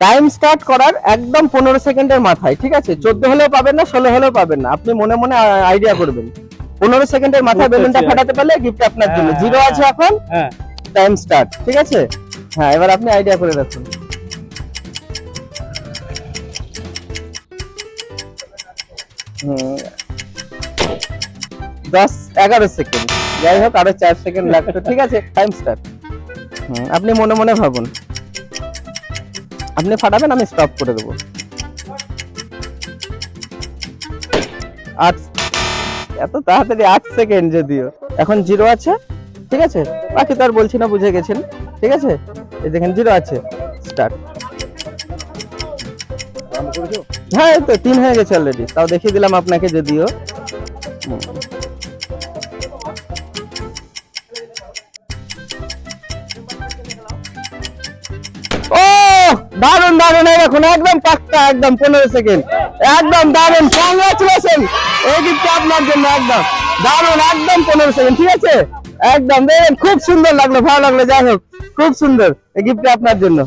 Time start করার একদম 15 সেকেন্ডের মাথায়, ঠিক আছে? 14 হলেও পাবেন না, 16 হলেও পাবেন না, আপনি মনে মনে আইডিয়া করবেন। 15 সেকেন্ডের মাথায় বেলুনটা ফাটাতে পারলে গিফট আপনার জন্য। জিরো আছে এখন, হ্যাঁ টাইম স্টার্ট, ঠিক আছে? হ্যাঁ, এবার আপনি আইডিয়া করে রাখুন। হুম, 10-11 সেকেন্ড, যাই হোক আরো 4 সেকেন্ড লাগতো, ঠিক আছে? Time start. আপনি মনে মনে ভাবুন, আপনি ফাটাবেন, আমি স্টপ করে দেবো। 8, এত তাড়াতাড়ি 8 সেকেন্ড যদিও। এখন জিরো আছে, ঠিক আছে? বাকি তো আর বলছি না, বুঝে গেছেন, ঠিক আছে? এই দেখেন জিরো আছে, স্টার্ট। হ্যাঁ, এই তো 3 হয়ে গেছে অলরেডি, তাও দেখিয়ে দিলাম আপনাকে যদিও। ও দারুন দারুন, এই দেখুন একদম পাক্কা, একদম 15 সেকেন্ড, একদম দারুন, কংগ্রাচুলেশন। এই গিফটটা আপনার জন্য, একদম দারুন, একদম 15 সেকেন্ড, ঠিক আছে? একদম দেখেন, খুব সুন্দর লাগলো, ভালো লাগলো, যাই হোক খুব সুন্দর, এই গিফটটা আপনার জন্য।